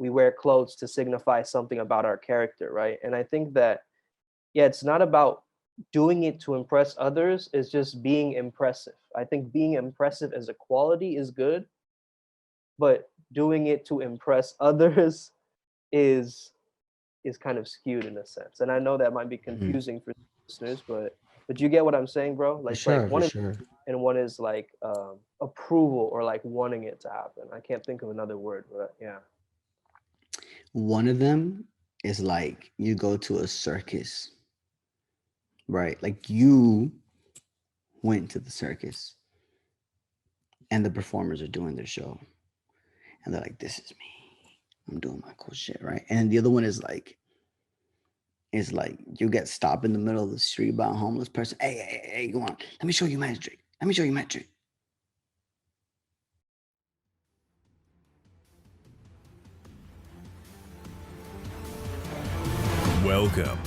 we wear clothes to signify something about our character, right? And I think that, yeah, it's not about doing it to impress others, it's just being impressive. I think being impressive as a quality is good, but doing it to impress others is is kind of skewed in a sense. And I know that might be Mhm. confusing for listeners, but you get what I'm saying, bro? For Like sure, for one is, sure. and one is like approval or like wanting it to happen. I can't think of another word, but yeah. One of them is like you go to a circus, right? Like you went to the circus and the performers are doing their show and they're like, this is me. I'm doing my cool shit, right? And the other one is like you get stopped in the middle of the street by a homeless person. Hey, go on. Let me show you magic. Let me show you magic. Welcome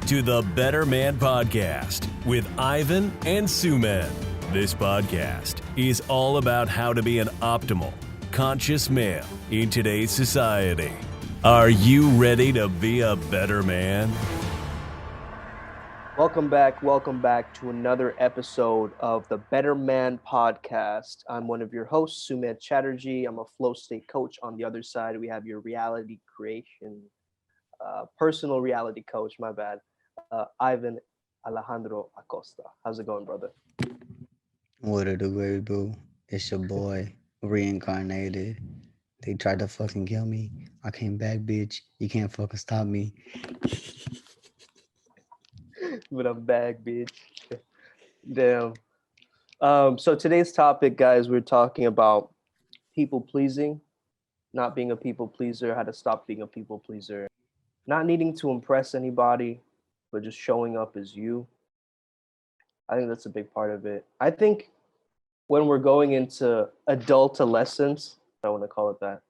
to the Better Man Podcast with Ivan and Suman. This podcast is all about how to be an optimal, conscious man in today's society. Are you ready to be a better man? Welcome back to another episode of the Better Man Podcast. I'm one of your hosts, Sumit Chatterjee. I'm a flow state coach. On the other side, we have your reality creation, personal reality coach, my bad, Ivan Alejandro Acosta. How's it going, brother? What are the great boo? It's your boy, reincarnated. They tried to fucking kill me. I came back, bitch. You can't fucking stop me. But I'm back, bitch. Damn. So today's topic, guys, we're talking about people pleasing, not being a people pleaser, how to stop being a people pleaser, not needing to impress anybody, but just showing up as you. I think that's a big part of it. I think when we're going into adultolescence, I want to call it that,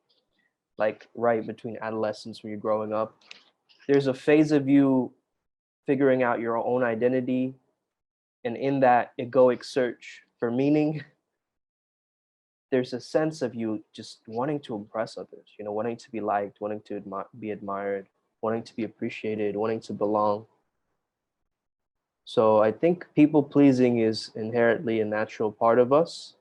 like right between adolescence when you're growing up, there's a phase of you figuring out your own identity, and in that egoic search for meaning, there's a sense of you just wanting to impress others, wanting to be liked, wanting to be admired, wanting to be appreciated, wanting to belong. So I think people pleasing is inherently a natural part of us.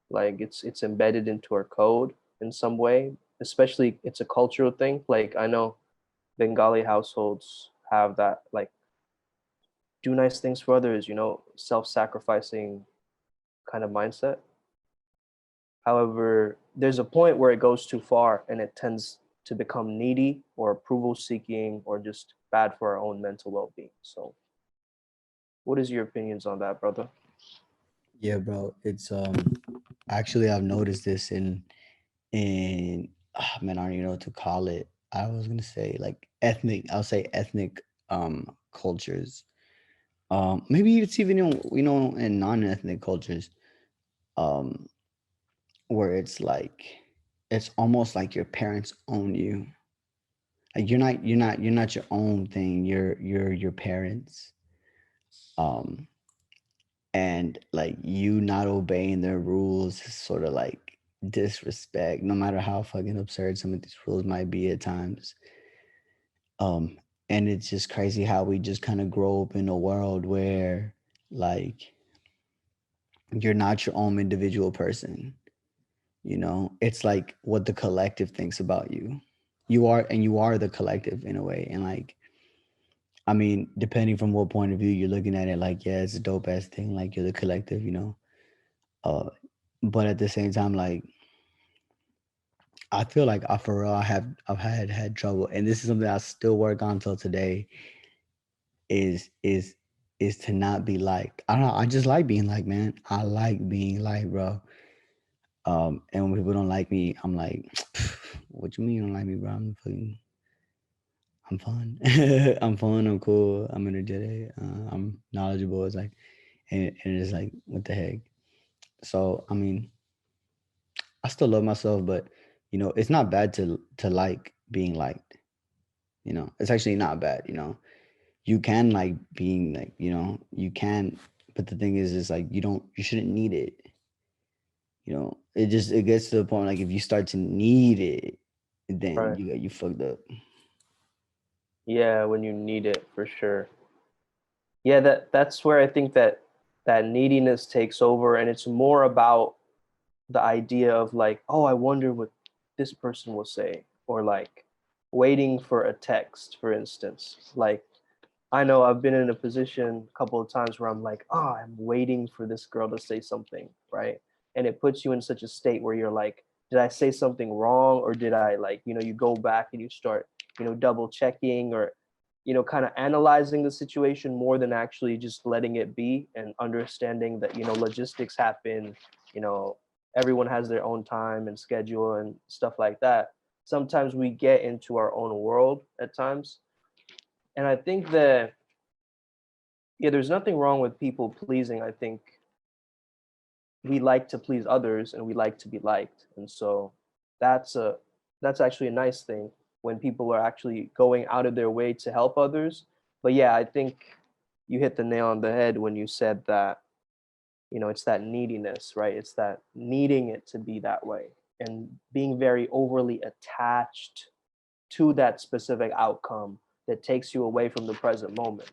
Like it's embedded into our code in some way. Especially it's a cultural thing. Like I know Bengali households have that, like, do nice things for others, self-sacrificing kind of mindset. However, there's a point where it goes too far and it tends to become needy or approval seeking or just bad for our own mental well-being. So what is your opinions on that, brother? Yeah, bro. It's actually I've noticed this in man, I don't even know what to call it. I was gonna say like ethnic. I'll say ethnic cultures. Maybe it's even in non-ethnic cultures. Um, where it's almost like your parents own you. Like you're not your own thing. You're your parents. Um, and like you not obeying their rules is sort of like disrespect, no matter how fucking absurd some of these rules might be at times. Um, and it's just crazy how we just kind of grow up in a world where like you're not your own individual person. It's like what the collective thinks about you. You are the collective in a way. And like, I mean, depending from what point of view you're looking at it, like, yeah, it's a dope ass thing. Like you're the collective. Uh, but at the same time, like I feel like I for real I've had trouble, and this is something I still work on till today. Is to not be liked. I don't know. I just like being liked, man. I like being liked, bro. And when people don't like me, I'm like, what you mean you don't like me, bro? I'm fun. I'm fun. I'm cool. I'm energetic. I'm knowledgeable. It's like, and it's like, what the heck? So I mean, I still love myself, but it's not bad to like being liked. It's actually not bad. You can like being like, you can, but the thing is like you shouldn't need it. It gets to the point like if you start to need it, and then Right. you fucked up. Yeah, when you need it, for sure. Yeah, that's where I think that neediness takes over, and it's more about the idea of like, oh, I wonder what this person will say, or like waiting for a text, for instance. Like, I know I've been in a position a couple of times where I'm like, oh, I'm waiting for this girl to say something, right? And it puts you in such a state where you're like, did I say something wrong, or did I, like, you go back and you start, double checking, or kind of analyzing the situation more than actually just letting it be, and understanding that logistics happen, you know everyone has their own time and schedule and stuff like that. Sometimes we get into our own world at times, and I think that, yeah, there's nothing wrong with people pleasing. I think we like to please others, and we like to be liked, and so that's a that's actually a nice thing when people are actually going out of their way to help others. But yeah, I think you hit the nail on the head when you said that, it's that neediness, right? It's that needing it to be that way, and being very overly attached to that specific outcome that takes you away from the present moment.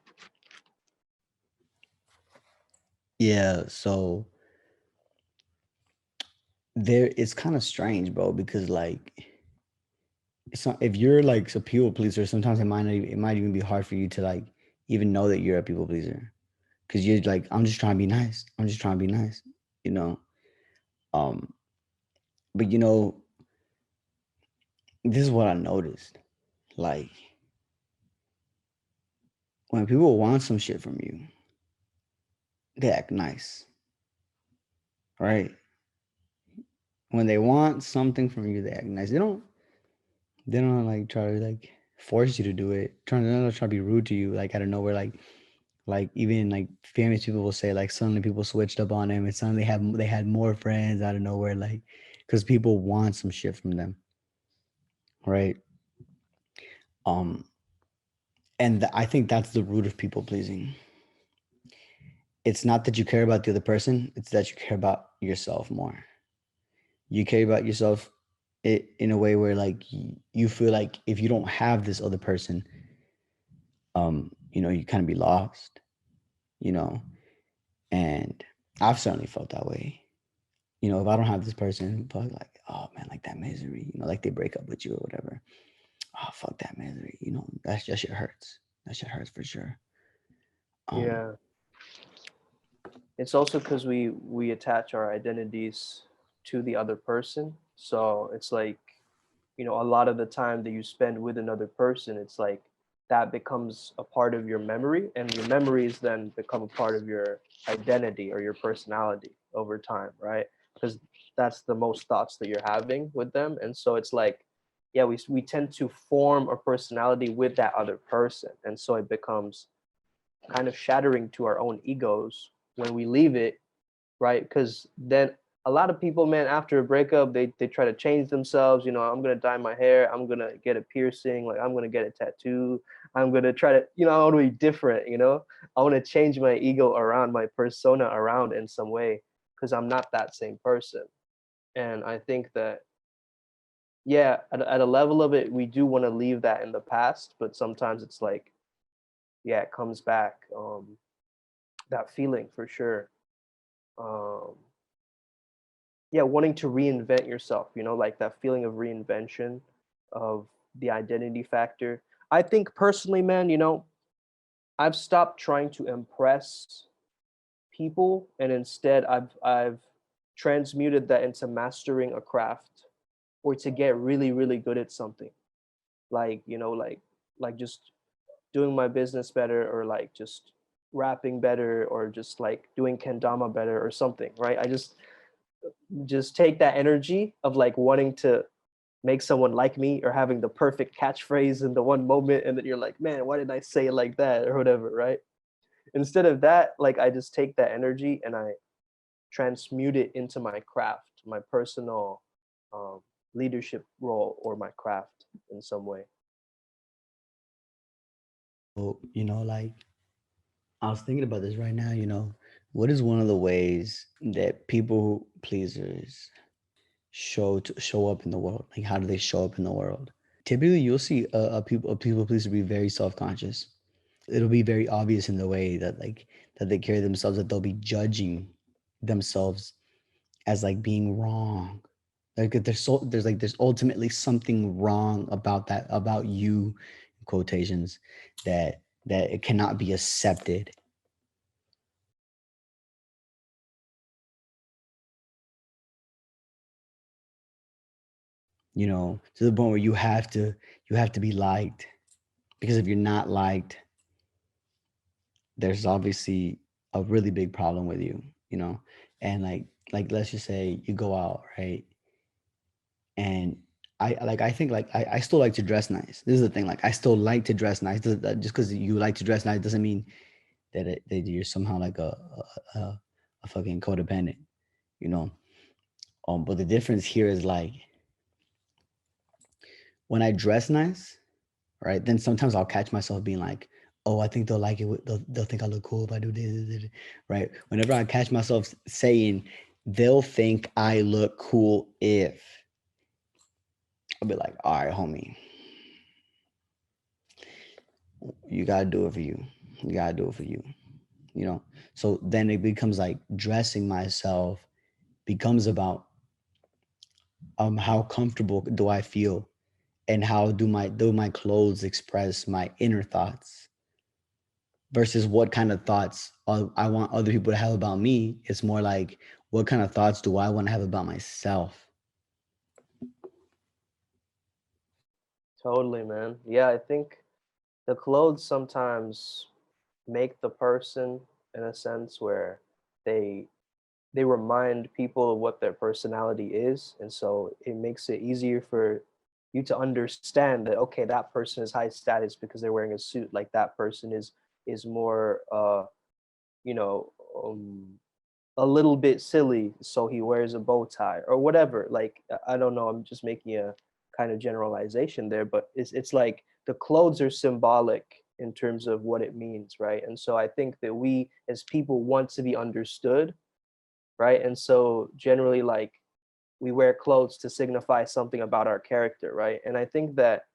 Yeah, so it's kind of strange, bro, because like it's not, if you're like a people pleaser, sometimes it might even be hard for you to like even know that you're a people pleaser, because you're like, I'm just trying to be nice. I'm just trying to be nice, you know. Um, but this is what I noticed. Like when people want some shit from you, they act nice, right? When they want something from you, they act nice. They don't like try to like force you to do it. They're not trying to be rude to you like out of nowhere. Like even like famous people will say like suddenly people switched up on them and suddenly they had more friends out of nowhere, like because people want some shit from them, right? Um, and I think that's the root of people pleasing. It's not that you care about the other person; it's that you care about yourself more. You care about yourself in a way where like you feel like if you don't have this other person, you kind of be lost, you know. And I've certainly felt that way. If I don't have this person, but like, oh man, like that misery, like they break up with you or whatever. Oh fuck that misery, that shit hurts. That shit hurts for sure. Yeah, it's also because we attach our identities to the other person, so it's like, a lot of the time that you spend with another person, it's like that becomes a part of your memory, and your memories then become a part of your identity or your personality over time, right? Because that's the most thoughts that you're having with them, and so it's like, yeah, we tend to form a personality with that other person, and so it becomes kind of shattering to our own egos when we leave it, right? Because then a lot of people, man, after a breakup, they try to change themselves. I'm gonna dye my hair. I'm gonna get a piercing. Like, I'm gonna get a tattoo. I'm gonna try to, I want to be different. I want to change my ego around, my persona around in some way, because I'm not that same person. And I think that, yeah, at a level of it, we do want to leave that in the past, but sometimes it's like, yeah, it comes back. That feeling for sure. Um, yeah, wanting to reinvent yourself, like that feeling of reinvention, of the identity factor. I think personally, man, I've stopped trying to impress people, and instead I've transmuted that into mastering a craft, or to get really really good at something, like, like just doing my business better, or like just rapping better, or just like doing kendama better or something, right? I just take that energy of like wanting to make someone like me, or having the perfect catchphrase in the one moment, and then you're like, man, why did I say it like that, or whatever, right? Instead of that, like, I just take that energy and I transmute it into my craft, my personal um, leadership role, or my craft in some way. So, like I was thinking about this right now. What is one of the ways that people pleasers show up in the world? Like, how do they show up in the world? Typically, you'll see a people pleaser be very self-conscious. It'll be very obvious in the way that that they carry themselves, that they'll be judging themselves as like being wrong. Like there's ultimately something wrong about that, about you, in quotations, that it cannot be accepted. You know, to the point where you have to be liked, because if you're not liked, there's obviously a really big problem with you, you know. And like let's just say you go out, right? And I think I still like to dress nice. This is the thing, like I still like to dress nice. Just because you like to dress nice doesn't mean that you're somehow like a fucking codependent, you know. But the difference here is like, when I dress nice, right, then sometimes I'll catch myself being like, oh, I think they'll like it. They'll think I look cool if I do this, right? Whenever I catch myself saying, they'll think I look cool if, I'll be like, all right, homie, you gotta do it for you. You gotta do it for you, you know? So then it becomes like, dressing myself becomes about how comfortable do I feel, and how do my clothes express my inner thoughts, versus what kind of thoughts I want other people to have about me. It's more like, what kind of thoughts do I want to have about myself? Totally, man. Yeah, I think the clothes sometimes make the person, in a sense where they they remind people of what their personality is, and so it makes it easier for you to understand that, okay, that person is high status because they're wearing a suit, like that person is more you know a little bit silly, so he wears a bow tie or whatever. Like I don't know, I'm just making a kind of generalization there, but it's like the clothes are symbolic in terms of what it means, right? And so I think that we as people want to be understood, right? And so generally, like, we wear clothes to signify something about our character, right? And I think that,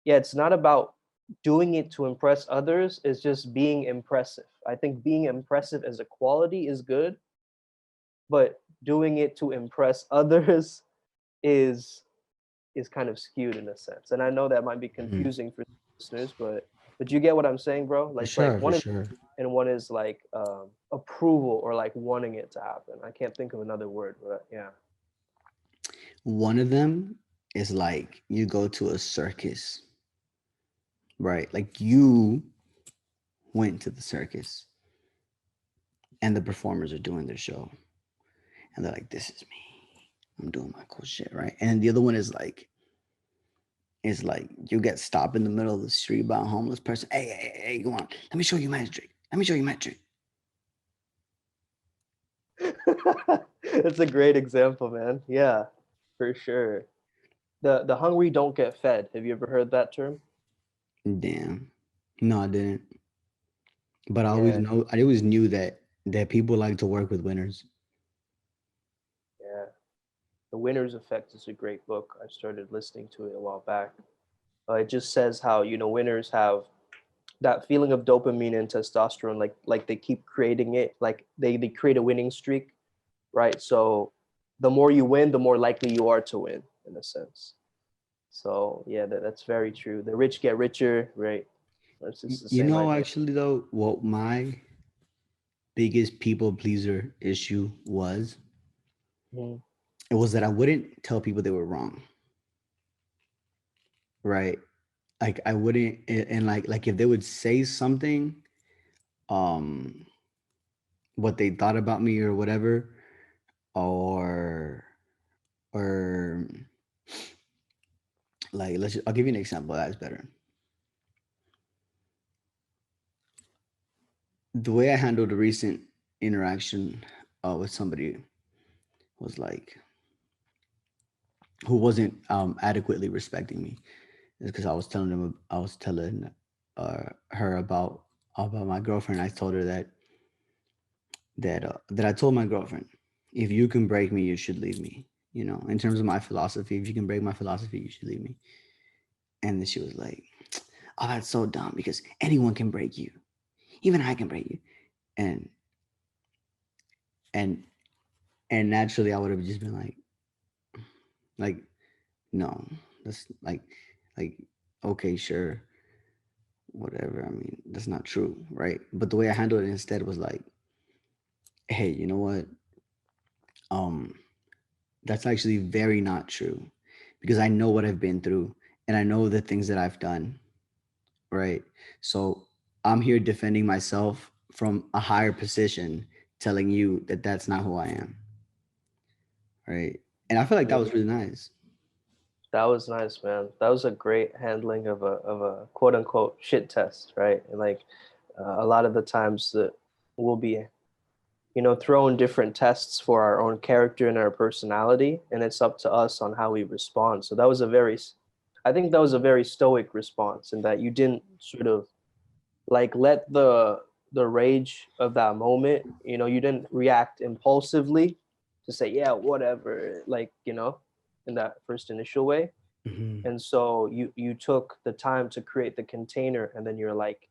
yeah, it's not about doing it to impress others, it's just being impressive. I think being impressive as a quality is good, but doing it to impress others is is kind of skewed in a sense. And I know that might be Mhm. confusing for listeners, but you get what I'm saying, bro? For Like sure, for one is, sure. and one is like approval or like wanting it to happen. I can't think of another word, but yeah. One of them is like, you go to a circus, right? Like, you went to the circus and the performers are doing their show, and they're like, this is me. I'm doing my cool shit, right? And the other one is like, you get stopped in the middle of the street by a homeless person. Hey, come on. Let me show you magic. Let me show you magic. It's a great example, man. Yeah, for sure. The hungry don't get fed. Have you ever heard that term? Damn. No, I didn't. But Yeah, I always knew that people like to work with winners. yeah. The Winner's Effect is a great book. I started listening to it a while back. It just says how, winners have that feeling of dopamine and testosterone, like they keep creating it, like they create a winning streak, right? So the more you win, the more likely you are to win, in a sense. So yeah, that's very true. The rich get richer, right? It's just the You same know, idea. actually, though, what my biggest people pleaser issue was, Mhm. it was that I wouldn't tell people they were wrong, right? Like, I wouldn't, and like if they would say something, um, what they thought about me or whatever, or or like, I'll give you an example that's better. The way I handled a recent interaction with somebody was like, who wasn't adequately respecting me, is because I was telling her about my girlfriend. I told her that I told my girlfriend, if you can break me, you should leave me. you know, in terms of my philosophy. If you can break my philosophy, you should leave me. And then she was like, oh, that's so dumb because anyone can break you. Even I can break you. And and and naturally I would have just been like, no, that's like, okay, sure, whatever. I mean, that's not true, right? But the way I handled it instead was like, hey, you know what? Um, that's actually very not true because I know what I've been through and I know the things that I've done, right? So I'm here defending myself from a higher position, telling you that that's not who I am, right? And I feel like that Yeah, was really nice. that was nice, man. That was a great handling of a quote unquote shit test, right? And like a lot of the times that we'll be, you know, throwing different tests for our own character and our personality, and it's up to us on how we respond. So that was a very, I think that was a very stoic response, in that you didn't sort of like let the rage of that moment, you know, you didn't react impulsively to say yeah whatever, like, you know, in that first initial way. Mhm. And so you took the time to create the container, and then you're like,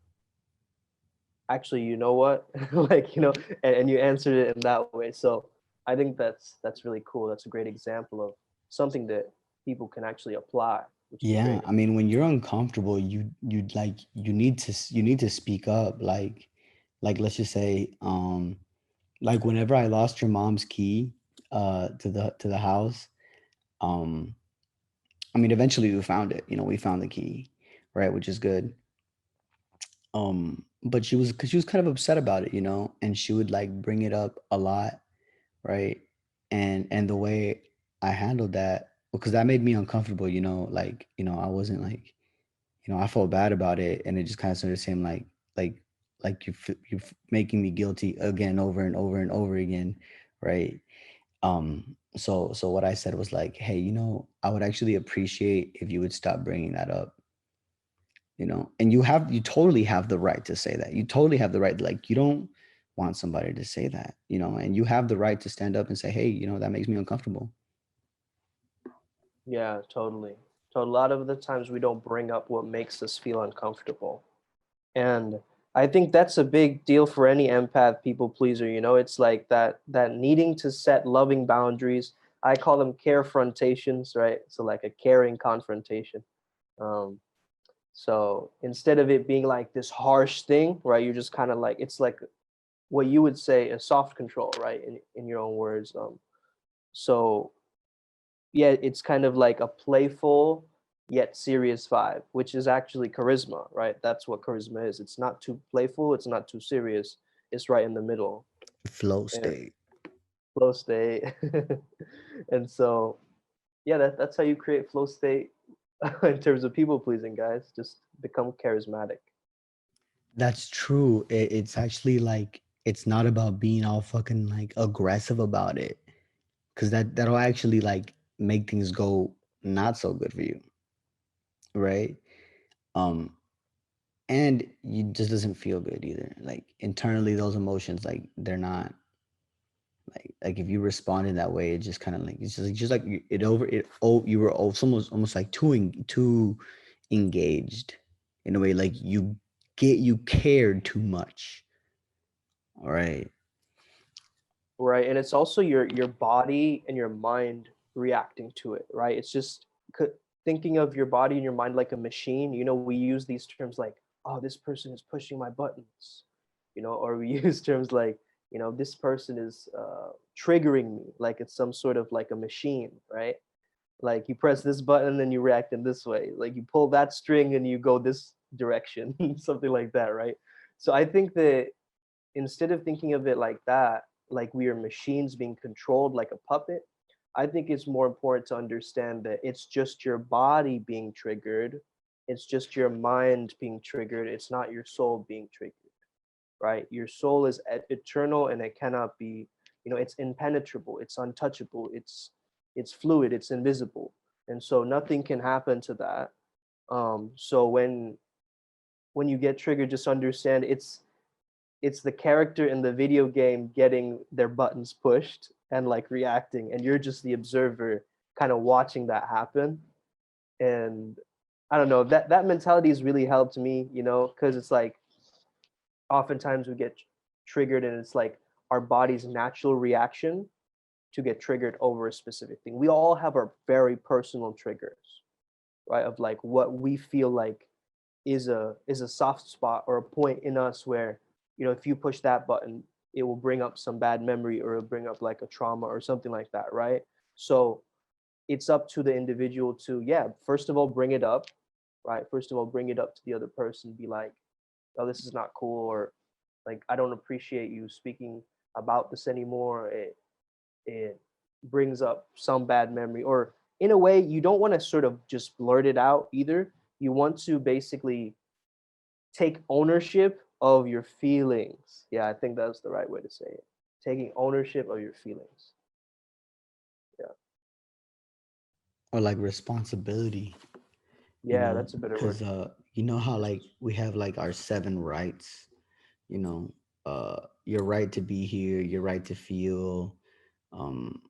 actually, you know what, like, you know, and you answered it in that way. So I think that's really cool. That's a great example of something that people can actually apply, which is Yeah, great. I mean, when you're uncomfortable, you like you need to speak up. Like let's just say, like whenever I lost your mom's key, to the house, um, I mean, eventually we found it. You know, we found the key, right, which is good. But because she was kind of upset about it, you know, and she would like bring it up a lot, right? And the way I handled that, because that made me uncomfortable, you know, like, you know, I wasn't like, you know, I felt bad about it, and it just kind of started saying like you're making me guilty again over and over and over again, right? So what I said was like, hey, you know, I would actually appreciate if you would stop bringing that up, you know. And you totally have the right to say that. You totally have the right, like, you don't want somebody to say that, you know, and you have the right to stand up and say, hey, you know, that makes me uncomfortable. Yeah, totally. So a lot of the times we don't bring up what makes us feel uncomfortable. And I think that's a big deal for any empath people pleaser, you know. It's like that needing to set loving boundaries. I call them care frontations, right? So like a caring confrontation. Um, so instead of it being like this harsh thing, right, you're just kind of like, it's like what you would say a soft control, right? In your own words. So yeah, it's kind of like a playful yet serious vibe, which is actually charisma, right? That's what charisma is. It's not too playful, it's not too serious. It's right in the middle. Flow And state. flow state. And so yeah, that's how you create flow state in terms of people pleasing, guys. Just become charismatic. That's true. It's actually like it's not about being all fucking like aggressive about it, because that'll actually like make things go not so good for you, right? Um, and you just doesn't feel good either. Like internally, those emotions, like they're not like if you respond in that way, it just kind of like it's just like it over it. Oh, you were almost like too engaged in a way, like you cared too much. All right. Right, and it's also your body and your mind reacting to it, right? It's just thinking of your body and your mind like a machine. You know, we use these terms like, oh, this person is pushing my buttons, you know, or we use terms like, you know, this person is triggering me, like it's some sort of like a machine, right? Like you press this button and you react in this way, like you pull that string and you go this direction, something like that, right? So I think that instead of thinking of it like that, like we are machines being controlled like a puppet, I think it's more important to understand that it's just your body being triggered. It's just your mind being triggered. It's not your soul being triggered, right? Your soul is eternal and it cannot be, you know, it's impenetrable, it's untouchable, it's fluid, it's invisible. And so nothing can happen to that. So when you get triggered, just understand it's the character in the video game getting their buttons pushed, and like reacting, and you're just the observer kind of watching that happen. And I don't know, that mentality has really helped me, you know, because it's like oftentimes we get triggered, and it's like our body's natural reaction to get triggered over a specific thing. We all have our very personal triggers, right? Of like what we feel like is a soft spot or a point in us where, you know, if you push that button, it will bring up some bad memory, or it'll bring up like a trauma or something like that, right? So it's up to the individual to, yeah, first of all, bring it up, right? First of all, bring it up to the other person, be like, oh, this is not cool, or like, I don't appreciate you speaking about this anymore. It brings up some bad memory, or in a way, you don't want to sort of just blurt it out either. You want to basically take ownership of your feelings. Yeah, I think that's the right way to say it. Taking ownership of your feelings. Yeah. Or like responsibility, Yeah, that's a better word. because you know how like we have like our 7 rights, you know, your right to be here, your right to feel, um,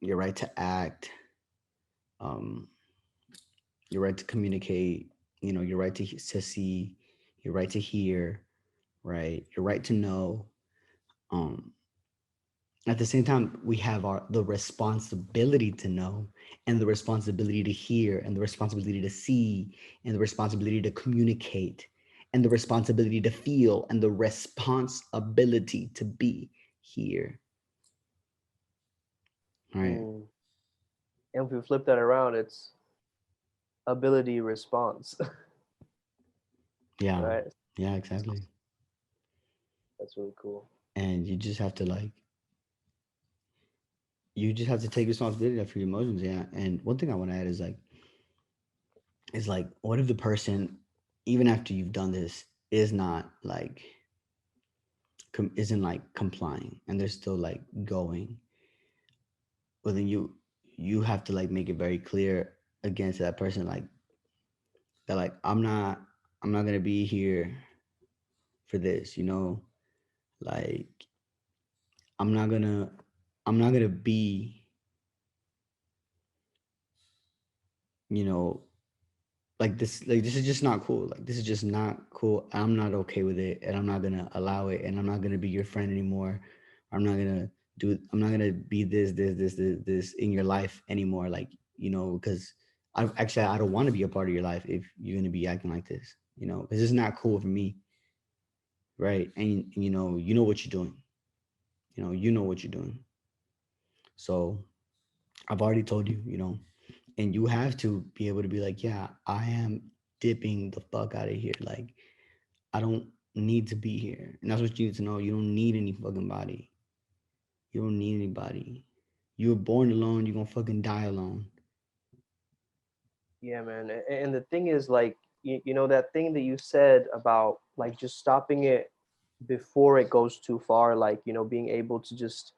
your right to act, um, your right to communicate, your right to see, your right to hear, right, your right to know. Um, at the same time, we have the responsibility to know, and the responsibility to hear, and the responsibility to see, and the responsibility to communicate, and the responsibility to feel, and the responsibility to be here. Right. Mm. And if we flip that around, it's ability response, Yeah. right? Yeah, exactly. That's really cool. And you just have to take responsibility for your emotions. Yeah. And one thing I want to add is like, what if the person, even after you've done this, is not like isn't like complying, and they're still like going? Well, then you have to like make it very clear against that person, like that, like, I'm not gonna be here for this, like i'm not gonna I'm not gonna be, you know like this is just not cool. Like, this is just not cool. I'm not okay with it, and I'm not gonna allow it, and I'm not gonna be your friend anymore. I'm not gonna be this in your life anymore. Like, because I don't want to be a part of your life if you're gonna be acting like this, because it's not cool for me, right? And you know what you're doing. You know what you're doing. So I've already told you, and you have to be able to be like, yeah, I am dipping the fuck out of here. Like, I don't need to be here. And that's what you need to know. You don't need any fucking body. You don't need anybody. You were born alone. You're gonna fucking die alone. Yeah, man. And the thing is, like, you know, that thing that you said about like just stopping it before it goes too far, like, you know, being able to just,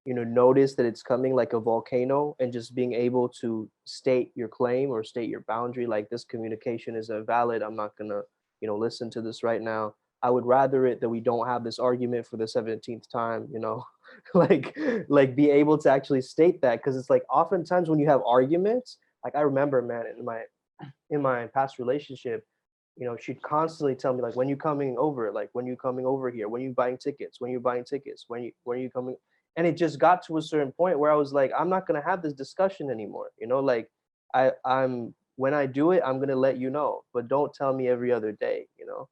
you know, notice that it's coming like a volcano, and just being able to state your claim or state your boundary, like, this communication is invalid. I'm not gonna, you know, listen to this right now. I would rather it that we don't have this argument for the 17th time, you know. like like be able to actually state that, because it's like oftentimes when you have arguments, like I remember, man, in my past relationship, you know, she'd constantly tell me like, when you coming over, like, when you coming over here, when you buying tickets, when you buying tickets, when you coming. And it just got to a certain point where I was like, I'm not going to have this discussion anymore, you know. Like, I'm when I do it, I'm going to let you know, but don't tell me every other day, you know,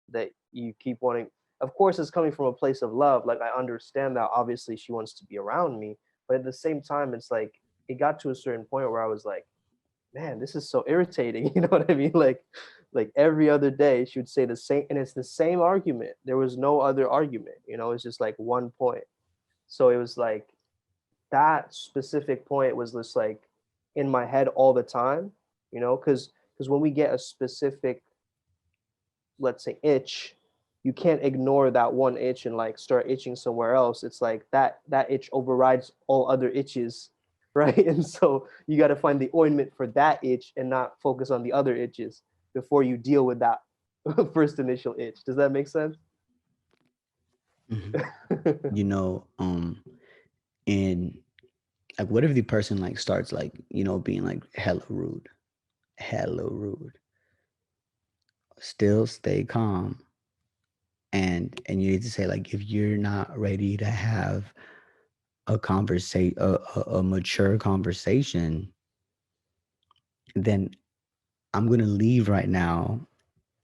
that you keep wanting. Of course, it's coming from a place of love. Like, I understand that obviously she wants to be around me, but at the same time, it's like it got to a certain point where I was like, man, this is so irritating. You know what I mean? Like every other day she would say the same, and it's the same argument. There was no other argument, you know, it's just like one point. So it was like that specific point was just like in my head all the time, you know, because when we get a specific, let's say, itch, you can't ignore that one itch and like start itching somewhere else. It's like that itch overrides all other itches, right? And so you got to find the ointment for that itch and not focus on the other itches before you deal with that first initial itch. Does that make sense? Mhm. You know, And like, what if the person like starts like, being like hella rude, still stay calm. And you need to say, like, if you're not ready to have a mature conversation, then I'm gonna leave right now,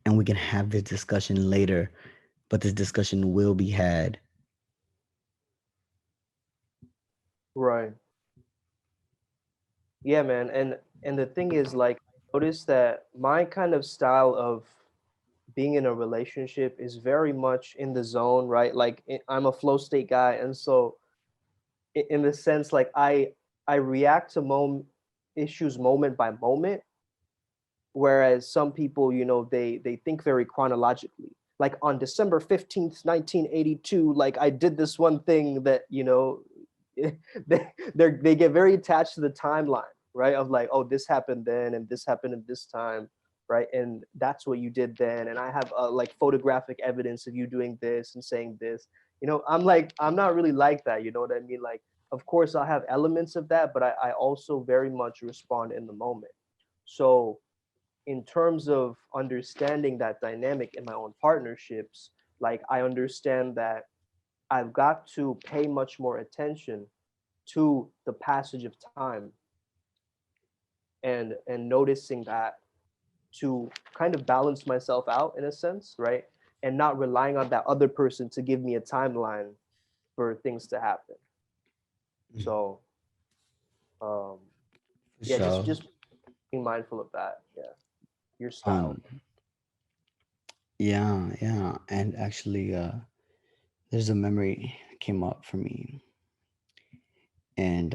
and we can have this discussion later, but this discussion will be had. Right. Yeah, man. And the thing is, like, I noticed that my kind of style of being in a relationship is very much in the zone, right? Like I'm a flow state guy, and so in the sense, like I react to issues moment by moment, whereas some people, they think very chronologically. Like on December 15th, 1982, like I did this one thing that, they get very attached to the timeline, right? Of like, oh, this happened then and this happened at this time, right? And that's what you did then. And I have like photographic evidence of you doing this and saying this. I'm like, I'm not really like that. You know what I mean? Like, of course, I have elements of that, but I also very much respond in the moment. So in terms of understanding that dynamic in my own partnerships, like I understand that I've got to pay much more attention to the passage of time and noticing that to kind of balance myself out in a sense, right? And not relying on that other person to give me a timeline for things to happen. So um For yeah, just sure. just being mindful of that. Yeah. Your style. Um, yeah. And actually, there's a memory that came up for me, and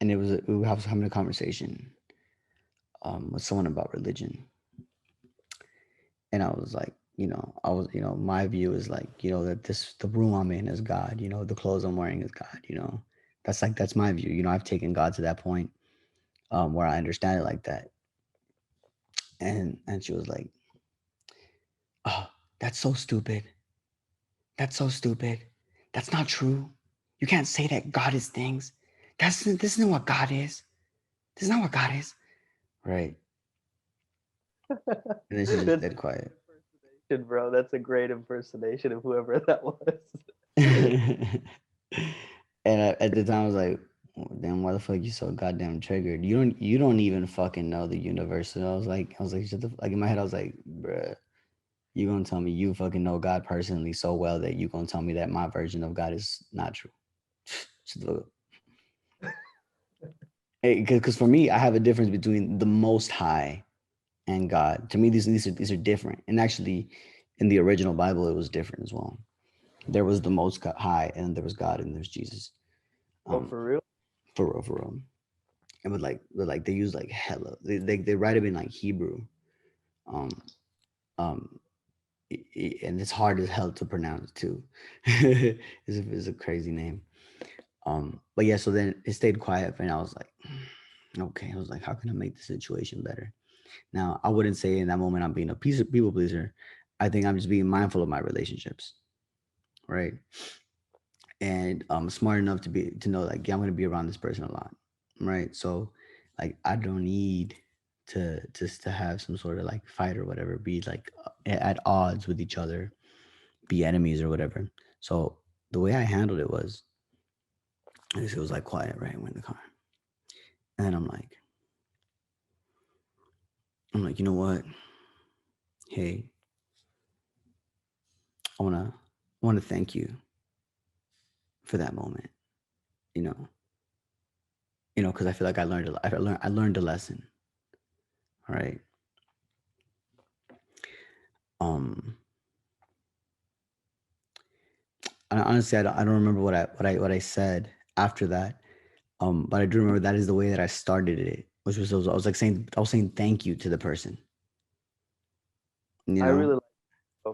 we was having a conversation with someone about religion, and I was like, my view is like, that the room I'm in is God, the clothes I'm wearing is God, that's my view. I've taken God to that point where I understand it like that. And she was like, oh, that's so stupid. That's so stupid. That's not true. You can't say that God is things. This isn't what God is. This is not what God is. Right. And then she just That's a stayed quiet. bro. That's a great impersonation of whoever that was. And at the time, I was like, "Well, damn, why the fuck you so goddamn triggered? You don't even fucking know the universe." And I was like, shut the like in my head, I was like, bruh, you gonna tell me you fucking know God personally so well that you gonna tell me that my version of God is not true? Shut the fuck up. Because for me, I have a difference between the Most High and God. To me, these are different. And actually, in the original Bible, it was different as well. There was the Most High, and there was God, and there's Jesus. Oh, Um, for real? for real, for real. And but like they use like hella. They write it in like Hebrew. Um, um, and it's hard as hell to pronounce too. It's a crazy name. But yeah, so then it stayed quiet, and I was like, okay. I was like, how can I make the situation better? Now, I wouldn't say in that moment I'm being a people pleaser. I think I'm just being mindful of my relationships, right? And I'm smart enough to know like, yeah, I'm gonna be around this person a lot, right? So like I don't need to just to have some sort of like fight or whatever, be like at odds with each other, be enemies or whatever. So the way I handled it was, it was like quiet, right? We're in the car, and then I'm like, you know what? Hey, I wanna thank you for that moment, you know, because I feel like I learned a lesson, right? Um, honestly, I don't remember what I said after that. But I do remember that is the way that I started it, which was like saying thank you to the person, you I know. really like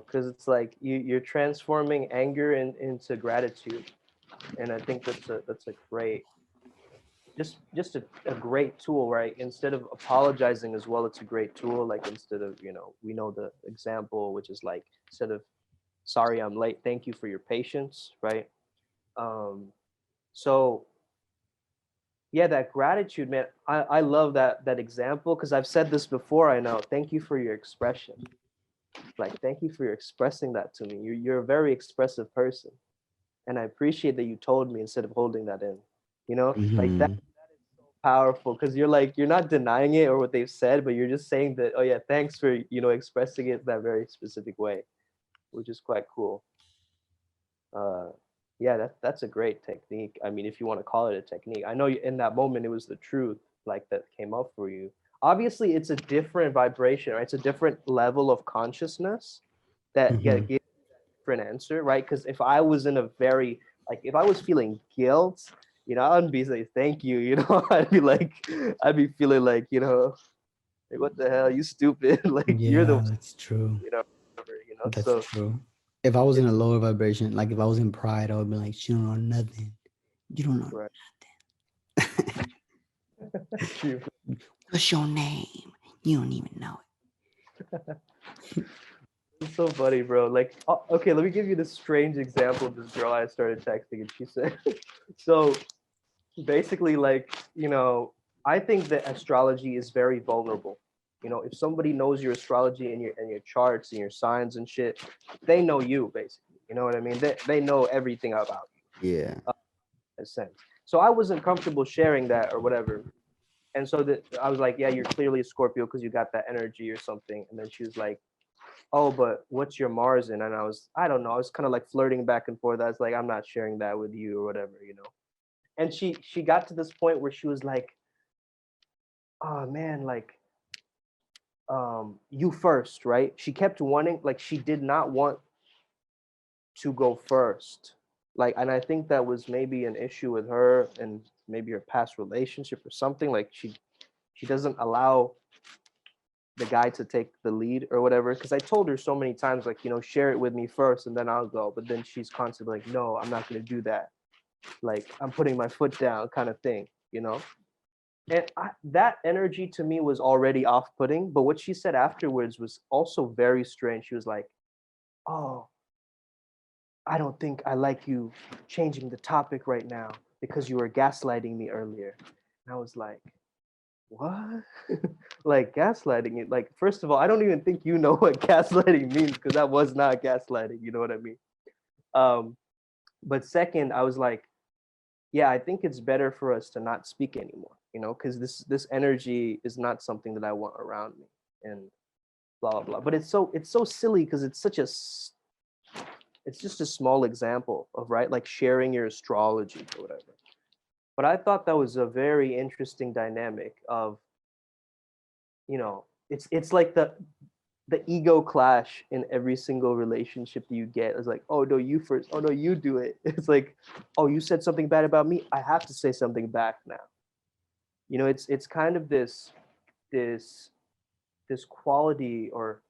because it's like you're transforming anger into gratitude, and I think that's a great just a great tool, right? Instead of apologizing as well, it's a great tool. Like instead of, we know the example, which is like, instead of, sorry, I'm late, thank you for your patience, right? um So yeah, that gratitude, man. I love that example because I've said this before. I know. Thank you for your expression. Like, thank you for your expressing that to me. You're a very expressive person, and I appreciate that you told me instead of holding that in. You know, like that Mm-hmm. powerful because you're like you're not denying it or what they've said, but you're just saying that. Oh yeah, thanks for expressing it that very specific way, which is quite cool. Uh, yeah, that's a great technique. I mean, if you want to call it a technique, I know in that moment it was the truth like that came up for you. Obviously, it's a different vibration, right? It's a different level of consciousness that Mm-hmm. gives a different answer, right? Because if I was in a very like if I was feeling guilt, I wouldn't be saying thank you, I'd be like, I'd be feeling like, like what the hell, you stupid, like you're the, Yeah, that's true. whatever, That's so true. If I was in it's a lower vibration, like if I was in pride, I would be like, "You don't know nothing. You don't know right. nothing. True. What's your name? You don't even know It's so funny, bro. Like, okay, let me give you this strange example of this girl I started texting, and she said, so basically, like, I think that astrology is very vulnerable. If somebody knows your astrology and your charts and your signs and shit, they know you basically. You know what I mean? They know everything about it." Yeah. you, in a sense. So I wasn't comfortable sharing that or whatever. And so that I was like, yeah, you're clearly a Scorpio because you got that energy or something. And then she was like, oh, but what's your Mars in? And I don't know. I was kind of like flirting back and forth. I was like, I'm not sharing that with you or whatever. And she got to this point where she was like, oh man, like, you first, right? She kept wanting, like, she did not want to go first. Like, and I think that was maybe an issue with her and maybe her past relationship or something. Like she doesn't allow the guy to take the lead or whatever. Because I told her so many times, like, share it with me first and then I'll go. But then she's constantly like, no, I'm not going to do that. Like, I'm putting my foot down, kind of thing. And that energy to me was already off putting. But what she said afterwards was also very strange. She was like, oh, I don't think I like you changing the topic right now because you were gaslighting me earlier. And I was like, what? Like gaslighting it? Like, first of all, I don't even think you know what gaslighting means because that was not gaslighting. You know what I mean? Um, but second, I was like, yeah, I think it's better for us to not speak anymore. Because this energy is not something that I want around me, and blah blah blah. But it's so silly because it's just a small example of, right, like sharing your astrology or whatever. But I thought that was a very interesting dynamic of, it's like the ego clash in every single relationship that you get. It's like, oh no, you first. Oh no, you do it. It's like, oh, you said something bad about me. I have to say something back now. It's kind of this this quality, or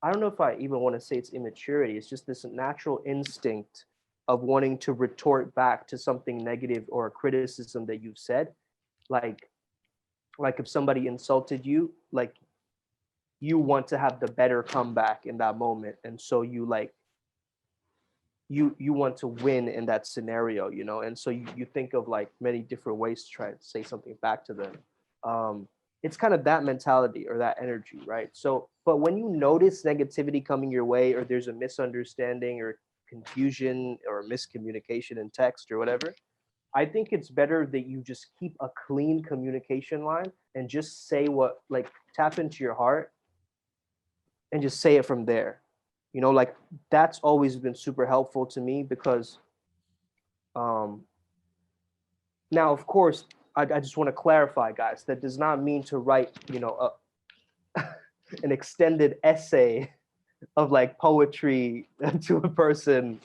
I don't know if I even want to say it's immaturity. It's just this natural instinct of wanting to retort back to something negative or a criticism that you've said. Like like if somebody insulted you, like you want to have the better comeback in that moment, and so you like you want to win in that scenario. And so you think of like many different ways to try to say something back to them. um it's kind of that mentality or that energy, right? So but when you notice negativity coming your way, or there's a misunderstanding or confusion or miscommunication in text or whatever, I think it's better that you just keep a clean communication line and just say what, like, tap into your heart and just say it from there. Like, that's always been super helpful to me because um now, of course, I just want to clarify, guys, that does not mean to write, an extended essay of like poetry to a person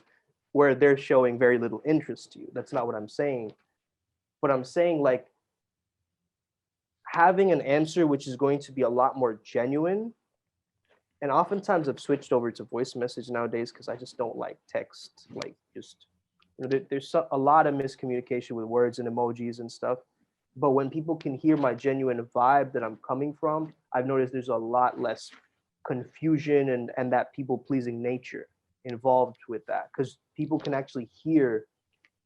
where they're showing very little interest to you. That's not what I'm saying. But I'm saying, like, having an answer which is going to be a lot more genuine. And oftentimes I've switched over to voice message nowadays because I just don't like text. Like, just, there's a lot of miscommunication with words and emojis and stuff. But when people can hear my genuine vibe that I'm coming from, I've noticed there's a lot less confusion and that people pleasing nature involved with that, because people can actually hear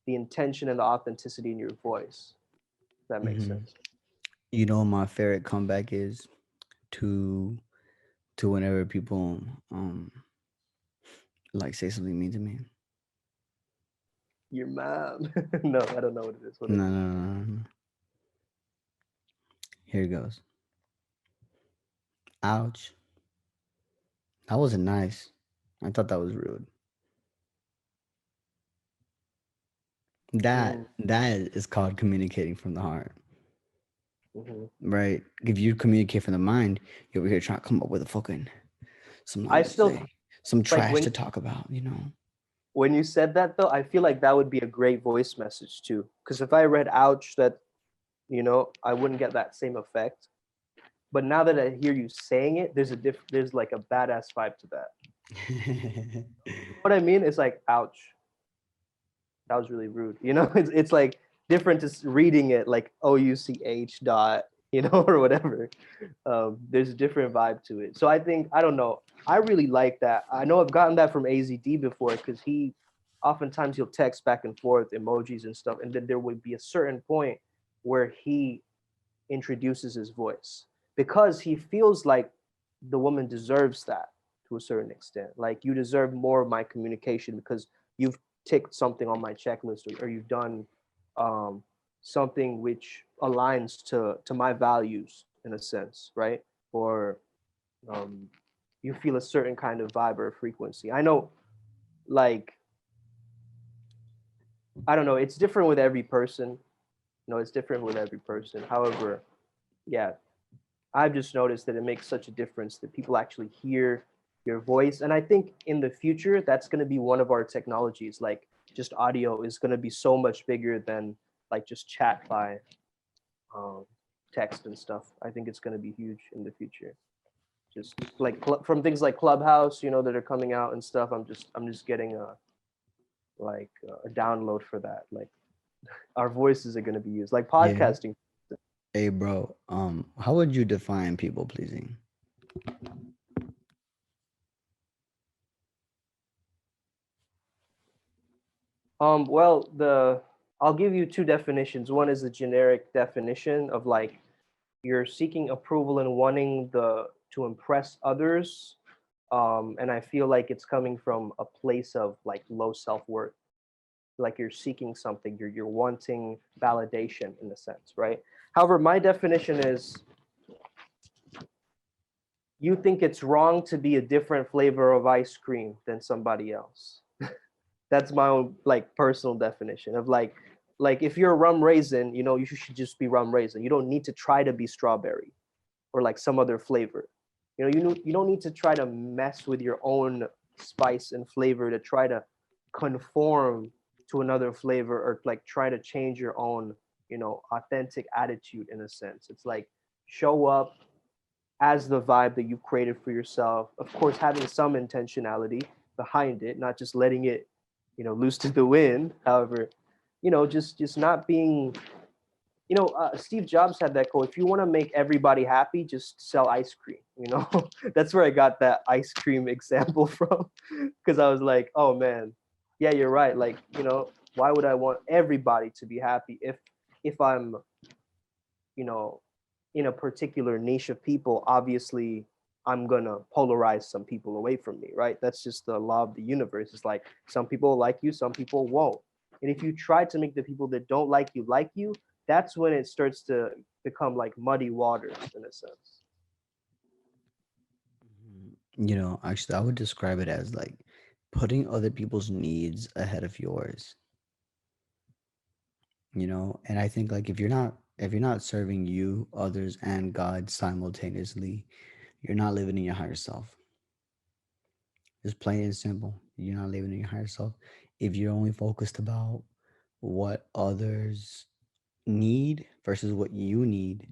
the intention and the authenticity in your voice. If that makes Mm-hmm. sense. You know, my favorite comeback is to whenever people like say something mean to me. Your mom. No, I don't know what it is. What is No, it? no, no, no, no. Here it goes. Ouch. That wasn't nice. I thought that was rude. Mm, That is called communicating from the heart, hmm right? If you communicate from the mind, you're over here trying to come up with a fucking I something to still say, some like trash to talk about, you know? when you said that though. I feel like that would be a great voice message too. Because if I read "ouch," that I wouldn't get that same effect. But now that I hear you saying it, there's like a badass vibe to that. What I mean is like, ouch, that was really rude. It's like different just reading it like OUCH dot, or whatever. There's a different vibe to it. So I think, I don't know. I really like that. I know I've gotten that from AZD before because oftentimes he'll text back and forth emojis and stuff. And then there would be a certain point where he introduces his voice because he feels like the woman deserves that to a certain extent. Like, you deserve more of my communication because you've ticked something on my checklist, or you've done um, something which aligns to my values in a sense, right? Or um, you feel a certain kind of vibe or frequency. I know, like, I don't know, it's different with every person. It's different with every person. However, yeah, I've just noticed that it makes such a difference that people actually hear your voice. And I think in the future, that's going to be one of our technologies. Like, just audio is going to be so much bigger than like just chat by um, text and stuff. I think it's going to be huge in the future. Just like from things like Clubhouse, that are coming out and stuff. I'm just getting a download for that. Like, our voices are going to be used, like Yeah. podcasting. Hey, bro. How would you define people pleasing? Well, I'll give you two definitions. One is the generic definition of like you're seeking approval and wanting to impress others. And I feel like it's coming from a place of like low self-worth. Like, you're seeking something, you're wanting validation in a sense, right? However, my definition is you think it's wrong to be a different flavor of ice cream than somebody else. That's my own like personal definition of like if you're a rum raisin, you should just be rum raisin. You don't need to try to be strawberry or like some other flavor. You don't need to try to mess with your own spice and flavor to try to conform to another flavor, or like try to change your own authentic attitude in a sense. It's like, show up as the vibe that you've created for yourself, of course having some intentionality behind it, not just letting it loose to the wind. However, just not being, Steve Jobs had that quote: if you want to make everybody happy, just sell ice cream. That's where I got that ice cream example from, because I was like, oh man, yeah, you're right. Like, why would I want everybody to be happy if I'm you know in a particular niche of people? Obviously I'm gonna polarize some people away from me, right? That's just the law of the universe. It's like, some people like you, some people won't. And if you try to make the people that don't like you, that's when it starts to become like muddy waters in a sense. You know, actually, I would describe it as like putting other people's needs ahead of yours. You know, and I think like if you're not serving you, others, and God simultaneously, you're not living in your higher self. Just plain and simple. You're not living in your higher self. If you're only focused about what others need versus what you need.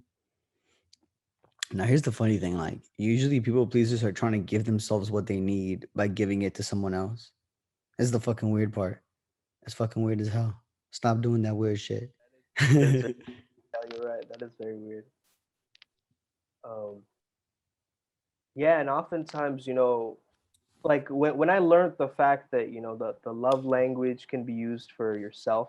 Now, here's the funny thing, like, usually people pleasers are trying to give themselves what they need by giving it to someone else. That's the fucking weird part. That's fucking weird as hell. Stop doing that weird shit. That is very, yeah, you're right. That is very weird. Um, yeah, and oftentimes, like when I learned the fact that, you know, the love language can be used for yourself,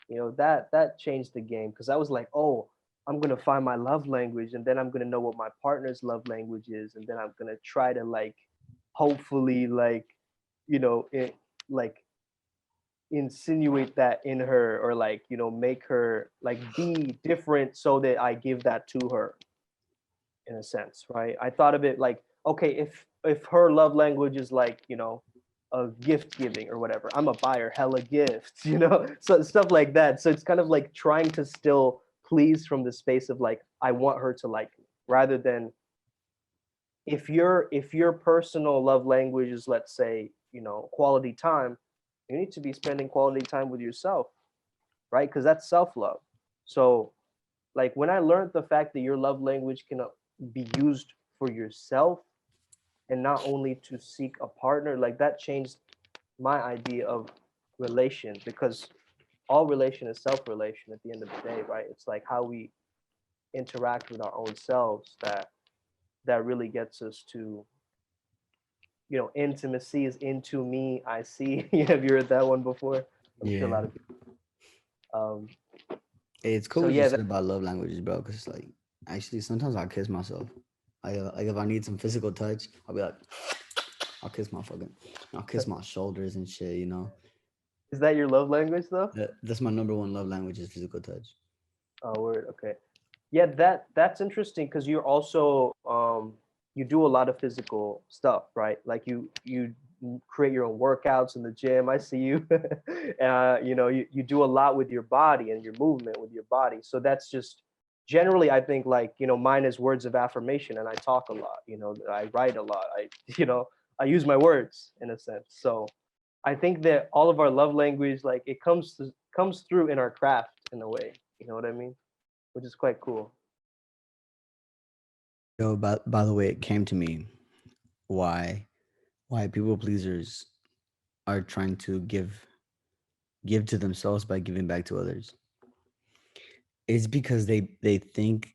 you know, that changed the game, because I was like, oh, I'm gonna find my love language, and then I'm gonna know what my partner's love language is, and then I'm gonna try to like, hopefully, like, you know, it like insinuate that in her, or like, you know, make her like be different so that I give that to her, in a sense, right? I thought of it like, okay, if her love language is like, you know, a gift giving or whatever, I'm a buyer hella gifts, you know, so stuff like that. So it's kind of like trying to still please from the space of like, I want her to like me, rather than, if your personal love language is, let's say, you know, quality time, you need to be spending quality time with yourself, right? Because that's self-love. So like when I learned the fact that your love language can be used for yourself and not only to seek a partner, like that changed my idea of relation, because all relation is self-relation at the end of the day, right? It's like how we interact with our own selves that really gets us to, you know, intimacy is into me, I see. Have you heard that one before? I'm sure a Yeah. lot of people. Um, It's cool so what you yeah, said about love languages, bro. Because like, actually, sometimes I kiss myself. Like if I need some physical touch, I'll be like, I'll kiss my shoulders and shit. You know, is that your love language though? that's my number one love language is physical touch. Oh, word. Okay. Yeah, that's interesting, because you're also you do a lot of physical stuff, right? Like you create your own workouts in the gym. I see you. You know, you do a lot with your body and your movement with your body. So that's just generally, I think, like, you know, mine is words of affirmation, and I talk a lot. You know, I write a lot. I you know, I use my words in a sense. So I think that all of our love language, like, it comes through in our craft in a way. You know what I mean? Which is quite cool. Yo, by the way, it came to me why people pleasers are trying to give to themselves by giving back to others. It's because they think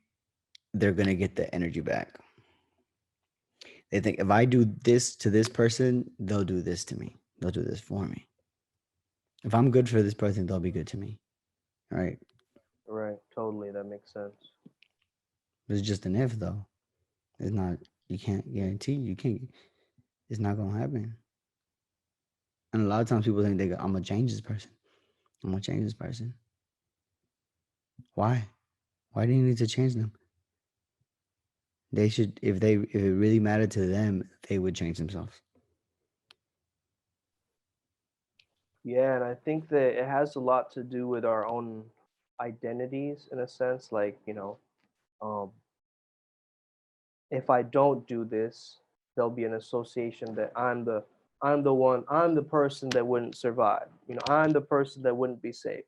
they're gonna get the energy back. They think if I do this to this person, they'll do this to me. They'll do this for me. If I'm good for this person, they'll be good to me. All right. Right, totally, that makes sense. It's just an if though. It's not. You can't guarantee. You can't. It's not gonna happen. And a lot of times people think I'm gonna change this person. I'm gonna change this person. Why? Why do you need to change them? They should. If it really mattered to them, they would change themselves. Yeah, and I think that it has a lot to do with our own identities, in a sense. Like, you know, um, if I don't do this, there'll be an association that I'm the person that wouldn't survive. You know, I'm the person that wouldn't be safe.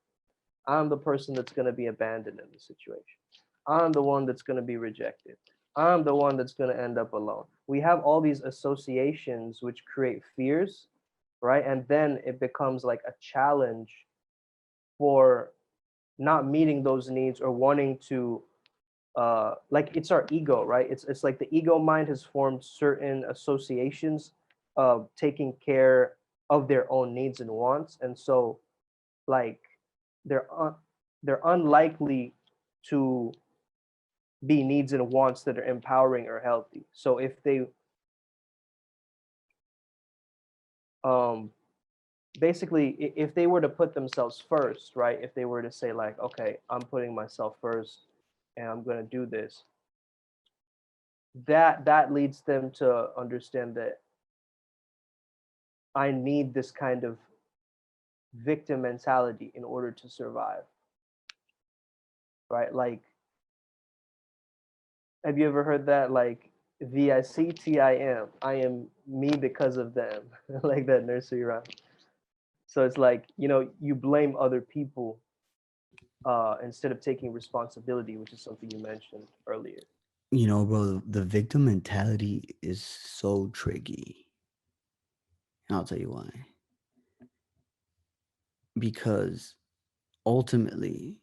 I'm the person that's going to be abandoned in the situation. I'm the one that's going to be rejected. I'm the one that's going to end up alone. We have all these associations which create fears, right? And then it becomes like a challenge for not meeting those needs, or wanting to like, it's our ego, right? It's like the ego mind has formed certain associations of taking care of their own needs and wants, and so like they're unlikely to be needs and wants that are empowering or healthy. So if they um basically, if they were to put themselves first, right? If they were to say like, okay, I'm putting myself first and I'm going to do this, that leads them to understand that I need this kind of victim mentality in order to survive, right? Like, have you ever heard that? Like, VICTIM, I am me because of them, like that nursery rhyme. So it's like, you know, you blame other people instead of taking responsibility, which is something you mentioned earlier. You know, bro, the victim mentality is so tricky. And I'll tell you why. Because ultimately,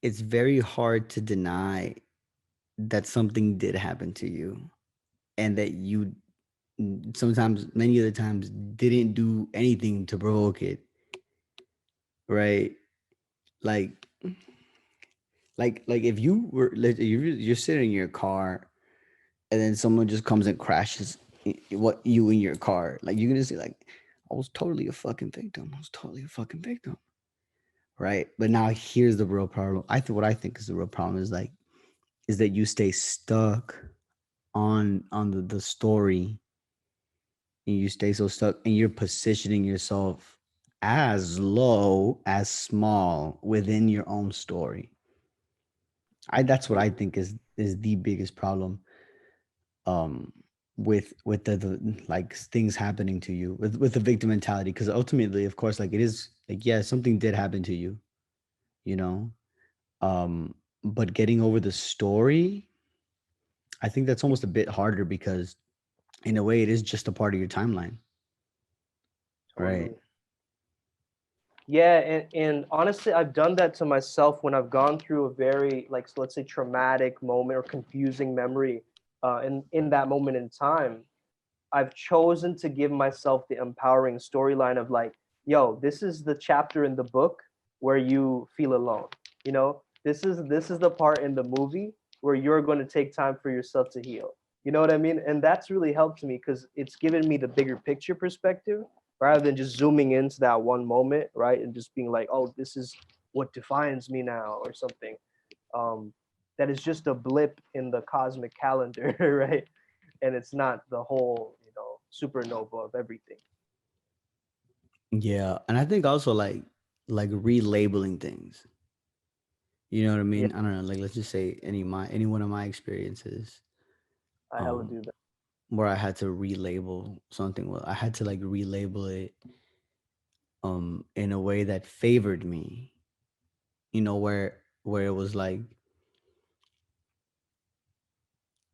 it's very hard to deny that something did happen to you and that sometimes, many of the times, didn't do anything to provoke it, right? Like, like if you were, like, you're sitting in your car, and then someone just comes and crashes what you in your car, like you're gonna say like, I was totally a fucking victim. I was totally a fucking victim, right? But now here's the real problem. What I think is the real problem is that you stay stuck on the story, and you stay so stuck, and you're positioning yourself as low as small within your own story. That's what I think is the biggest problem, um with the like things happening to you with the victim mentality, because ultimately, of course, like, it is like, yeah, something did happen to you, you know um but getting over the story, I think that's almost a bit harder, because in a way it is just a part of your timeline, right? Totally. Yeah, and honestly, I've done that to myself when I've gone through a very, like, let's say, traumatic moment or confusing memory. In that moment in time, I've chosen to give myself the empowering storyline of like, yo, this is the chapter in the book where you feel alone. This is the part in the movie where you're going to take time for yourself to heal. You know what I mean? And that's really helped me because it's given me the bigger picture perspective rather than just zooming into that one moment, right? And just being like, oh, this is what defines me now or something. Um, that is just a blip in the cosmic calendar, right? And it's not the whole, supernova of everything. Yeah, and I think also, like relabeling things, you know what I Yeah, mean? I don't know, like, let's just say any one of my experiences, I hella um do that. where I had to relabel something. Well, I had to like relabel it in a way that favored me, where it was like,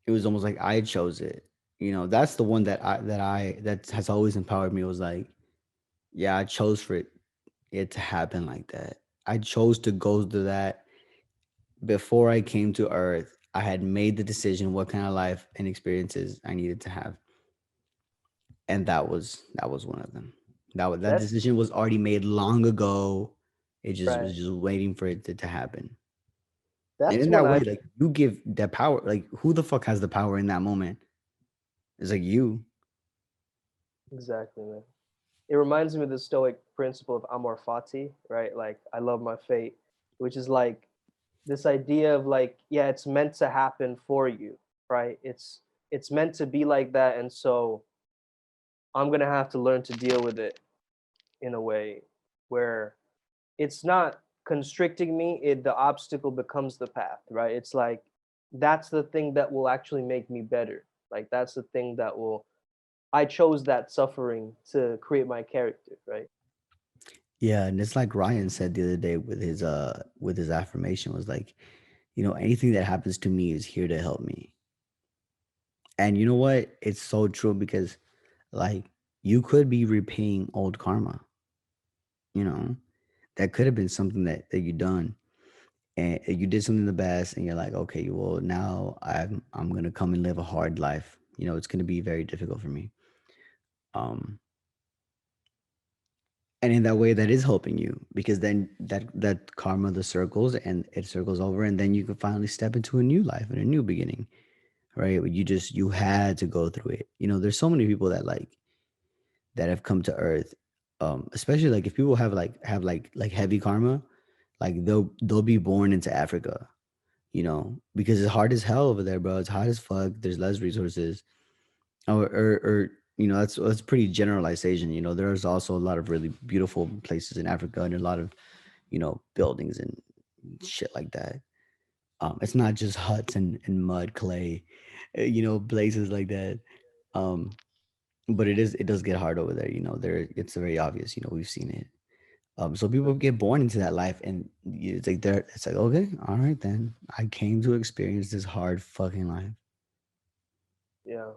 it was almost like I chose it. That's the one that has always empowered me. It was like, yeah, I chose for it to happen like that. I chose to go through that before I came to Earth. I had made the decision what kind of life and experiences I needed to have, and that was one of them. That That's decision was already made long ago. It just right. was just waiting for it to happen. And That's in when that I way, like, you give that power. Like, who the fuck has the power in that moment? It's like you. exactly, man. It reminds me of the Stoic principle of amor fati, right? Like I love my fate, which is like this idea of like, yeah, it's meant to happen for you, right? It's meant to be like that, and so I'm gonna have to learn to deal with it in a way where it's not constricting me. The obstacle becomes the path, right? It's like that's the thing that will actually make me better. Like that's the thing that will, I chose that suffering to create my character, right? Yeah, and it's like Ryan said the other day with his affirmation, was like, anything that happens to me is here to help me. And you know what? It's so true, because, like, you could be repaying old karma, you know? That could have been something that you done, and you did something the best, and you're like, okay, well, now I'm going to come and live a hard life. It's going to be very difficult for me. Um and in that way, that is helping you, because then that karma, the circles, and it circles over, and then you can finally step into a new life and a new beginning, right? You had to go through it. There's so many people that have come to Earth, especially like if people have heavy karma, like they'll be born into Africa, because it's hard as hell over there, bro. It's hot as fuck. There's less resources, or that's pretty generalization. There's also a lot of really beautiful places in Africa, and a lot of buildings and shit like that. It's not just huts and mud, clay, places like that. um but it does get hard over there. There, it's very obvious. We've seen it. So people get born into that life, and it's like, okay, all right, then I came to experience this hard fucking life. Yeah,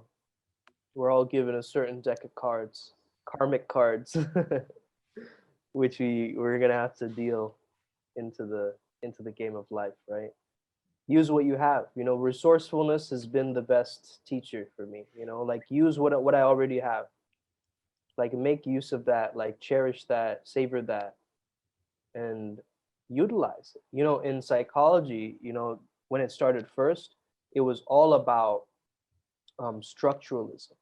we're all given a certain deck of cards, karmic cards, which we're gonna have to deal into the game of life, right? use what you have. You know, resourcefulness has been the best teacher for me. You know, like use what I already have. Like make use of that, like cherish that, savor that, and utilize it. You know, in psychology, you know, when it started first, it was all about structuralism.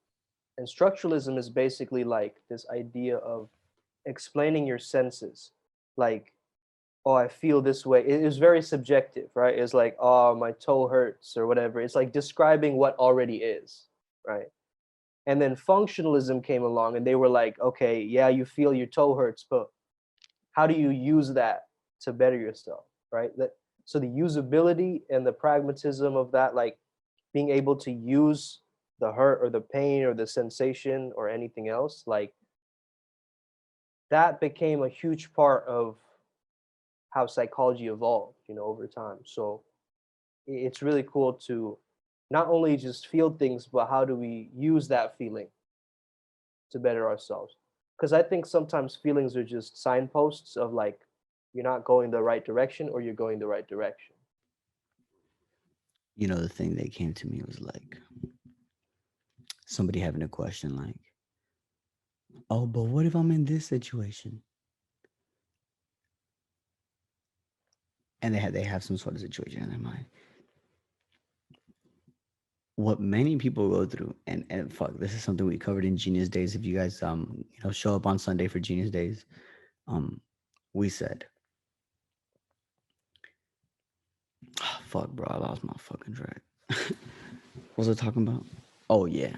And structuralism is basically like this idea of explaining your senses. Like, oh, I feel this way. It is very subjective, right? It's like, oh, my toe hurts or whatever. It's like describing what already is, right? And then functionalism came along and they were like, okay, yeah, you feel your toe hurts, but how do you use that to better yourself, right? So the usability and the pragmatism of that, like being able to use the hurt or the pain or the sensation or anything else, like that became a huge part of how psychology evolved, you know, over time. So it's really cool to not only just feel things, but how do we use that feeling to better ourselves? Because I think sometimes feelings are just signposts of like you're not going the right direction or you're going the right direction. You know, the thing that came to me was like somebody having a question like, oh, but what if I'm in this situation? And they have some sort of situation in their mind. What many people go through, and fuck, this is something we covered in Genius Days. If you guys show up on Sunday for Genius Days, we said, oh, fuck, bro, I lost my fucking track. What was I talking about? Oh yeah,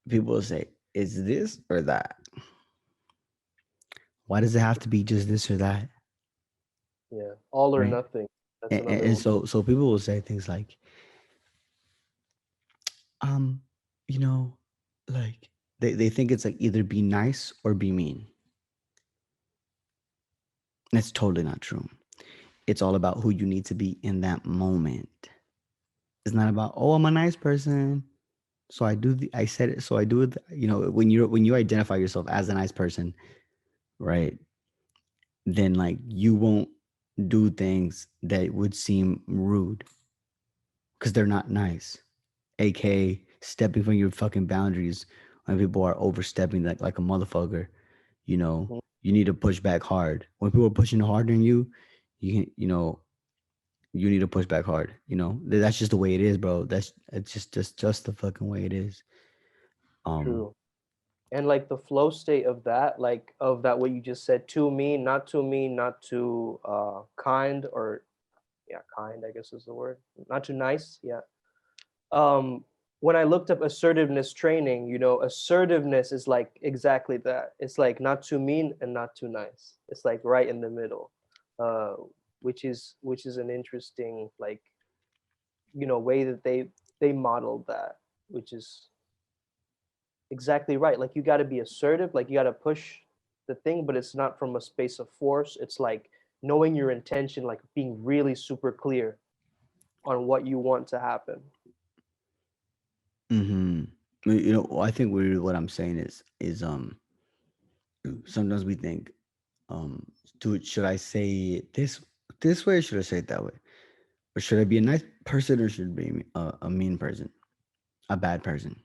people will say, is this or that? Why does it have to be just this or that? Yeah, all or Right. nothing. That's And, another and one. so people will say things like, um, you know, like they think it's like either be nice or be mean. That's totally not true. It's all about who you need to be in that moment. It's not about, oh, I'm a nice person, so I said it, so I do it. You know, when you identify yourself as a nice person, right? Then like you won't do things that would seem rude because they're not nice. AK stepping from your fucking boundaries when people are overstepping like a motherfucker. You know, Mhm. you need to push back hard. When people are pushing harder than you, you need to push back hard. That's just the way it is, bro. It's just the fucking way it is. Um, True. And like the flow state of that what you just said, too mean, not too kind, or yeah, kind, I guess is the word. Not too nice. Yeah. Um when I looked up assertiveness training, you know, assertiveness is like exactly that. It's like not too mean and not too nice. It's like right in the middle. Uh which is an interesting, like, you know, way that they modeled that, which is exactly right. Like you got to be assertive, like you got to push the thing, but it's not from a space of force. It's like knowing your intention, like being really super clear on what you want to happen. mm-hmm. I think what I'm saying is sometimes we think, um, should I say it this way or should I say it that way? Or should I be a nice person or should I be a mean person, a bad person?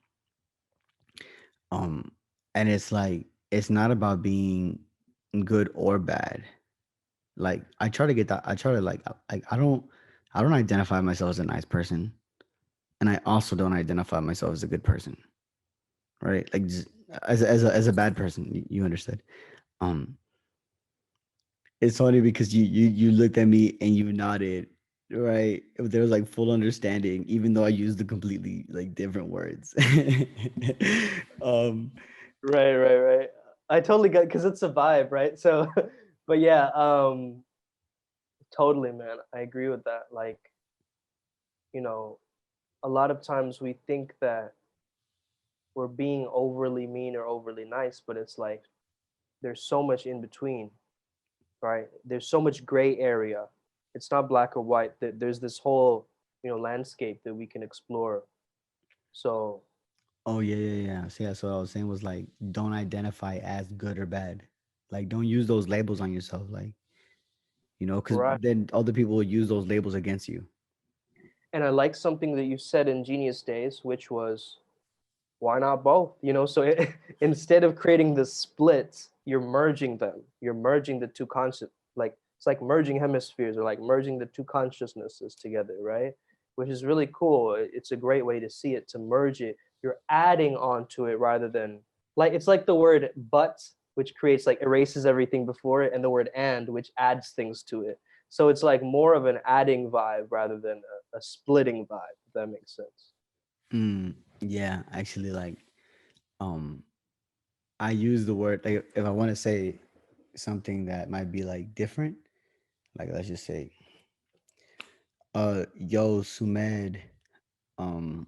Um, and it's like it's not about being good or bad. Like I try to get that. I try to like I don't identify myself as a nice person, and I also don't identify myself as a good person, right? Like just, as a bad person, you understood. Um, it's funny because you looked at me and you nodded, right? There was like full understanding, even though I used the completely like different words. um, Right. I totally get, because it's a vibe, right? So but yeah, totally, man, I agree with that. Like, you know, a lot of times we think that we're being overly mean or overly nice, but it's like there's so much in between, right? There's so much gray area. It's not black or white. There's this whole, you know, landscape that we can explore. So oh yeah. So yeah, so what I was saying was like, don't identify as good or bad. Like, don't use those labels on yourself. Like, because right, then other people will use those labels against you. And I like something that you said in Genius Days, which was, why not both? So instead of creating the splits, you're merging them. You're merging the two concepts. Like it's like merging hemispheres, or like merging the two consciousnesses together, right? Which is really cool. It's a great way to see it, to merge it. You're adding on to it rather than, like, it's like the word but, which creates, like, erases everything before it, and the word and, which adds things to it. So it's like more of an adding vibe rather than a splitting vibe, if that makes sense. Yeah, actually, like, um, I use the word, like, if I want to say something that might be like different, like, let's just say, yo, Sumed, um,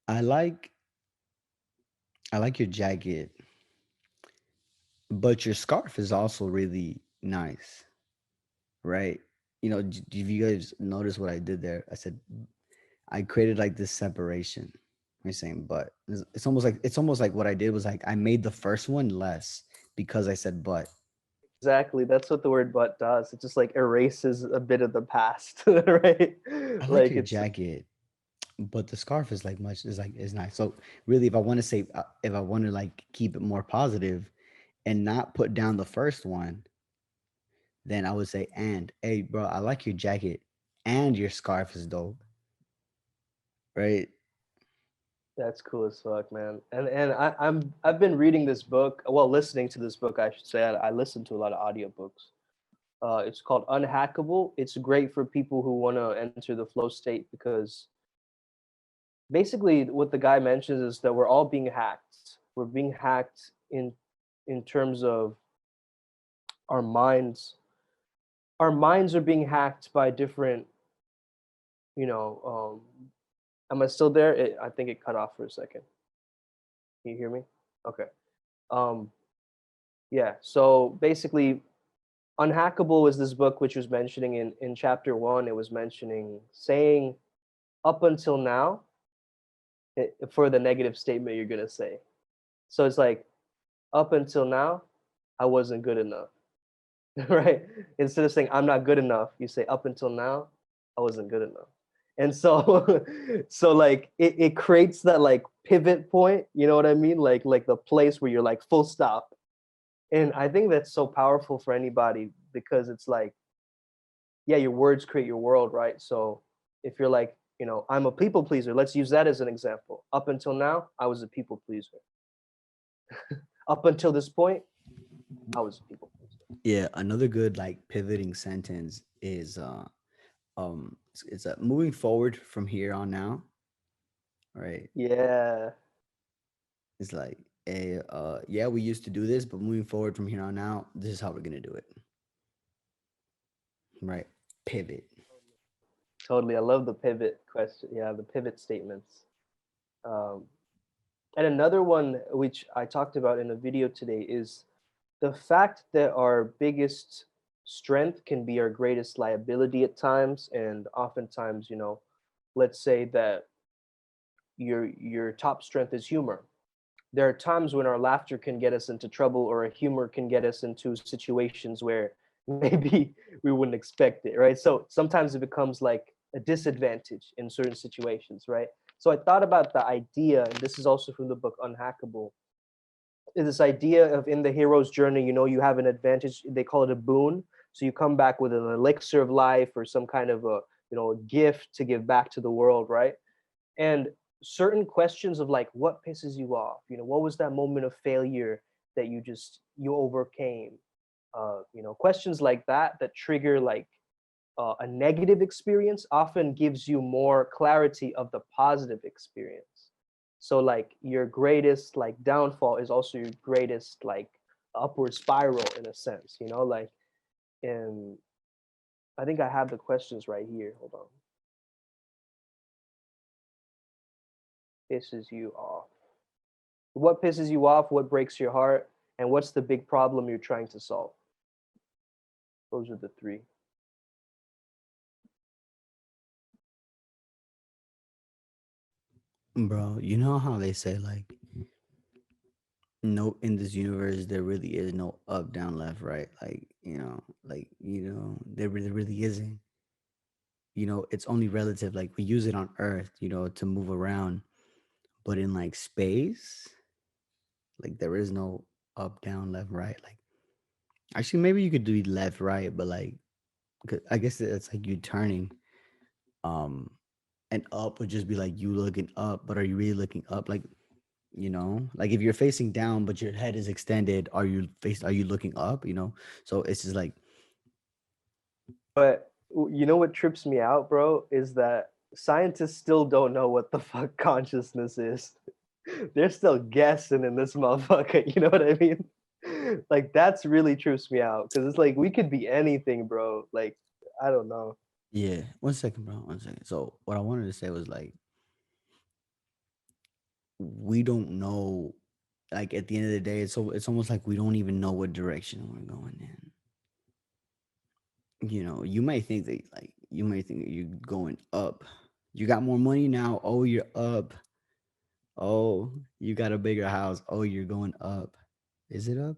I like your jacket, but your scarf is also really nice, right? If you guys notice what I did there, I said I created like this separation. I'm saying, but it's almost like what I did was like I made the first one less because I said but. Exactly. That's what the word but does. It just like erases a bit of the past, right? I like Like your it's jacket, but the scarf is like much is nice. So really, if I want to say if I want to like keep it more positive and not put down the first one, then I would say, and hey, bro, I like your jacket and your scarf is dope, right? That's cool as fuck, man. And I've been reading this book, well, listening to this book, I should say. I listen to a lot of audiobooks. It's called Unhackable. It's great for people who want to enter the flow state, because basically what the guy mentions is that we're all being hacked. We're being hacked in terms of our minds. Our minds are being hacked by different, you know, am I still there? I think it cut off for a second. Can you hear me? Okay. Um, yeah. So basically, Unhackable is this book which was mentioning in chapter one. It was mentioning saying up until now for the negative statement you're gonna say. So it's like, up until now, I wasn't good enough, right? Instead of saying I'm not good enough, you say up until now, I wasn't good enough. And so, so like it creates that like pivot point, you know what I mean? Like the place where you're like full stop. And I think that's so powerful for anybody, because it's like, yeah, your words create your world, right? So if you're like, I'm a people pleaser, let's use that as an example. Up until now, I was a people pleaser. Up until this point, I was a people pleaser. Yeah, another good like pivoting sentence is it's moving forward from here on now, right? Yeah, It's like a yeah, we used to do this, but moving forward from here on out, this is how we're gonna do it, right? Pivot. totally. I love the pivot question. Yeah, the pivot statements. Um, and another one which I talked about in a video today is the fact that our biggest strength can be our greatest liability at times. And oftentimes, let's say that your top strength is humor. There are times when our laughter can get us into trouble, or a humor can get us into situations where maybe we wouldn't expect it, right? So sometimes it becomes like a disadvantage in certain situations, right? So I thought about the idea, and this is also from the book Unhackable, is this idea of, in the hero's journey, you have an advantage. They call it a boon. So you come back with an elixir of life, or some kind of a gift to give back to the world, right? And certain questions of like, what pisses you off, what was that moment of failure that you overcame, questions like that trigger like a negative experience, often gives you more clarity of the positive experience. So like your greatest like downfall is also your greatest like upward spiral, in a sense, like. And I think I have the questions right here, hold on. Pisses you off. What pisses you off? What breaks your heart? And what's the big problem you're trying to solve? Those are the three. Bro, you know how they say like no, in this universe there really is no up, down, left, right, like there really isn't. it's only relative. Like we use it on Earth, to move around, but in like space, like there is no up, down, left, right. Like actually, maybe you could do left, right, but like I guess it's like you turning. Um, and up would just be like you looking up, but are you really looking up? Like if you're facing down, but your head is extended, are you looking up? So it's just like, But you know what trips me out, bro, is that scientists still don't know what the fuck consciousness is. They're still guessing in this motherfucker. You know what I mean? Like that's really trips me out because it's like we could be anything, bro. Like I don't know. yeah. 1 second, bro. 1 second. So what I wanted to say was like, we don't know. Like at the end of the day, it's almost like we don't even know what direction we're going in. You might think that you're going up. You got more money now. Oh, you're up. Oh, you got a bigger house. Oh, you're going up. Is it up?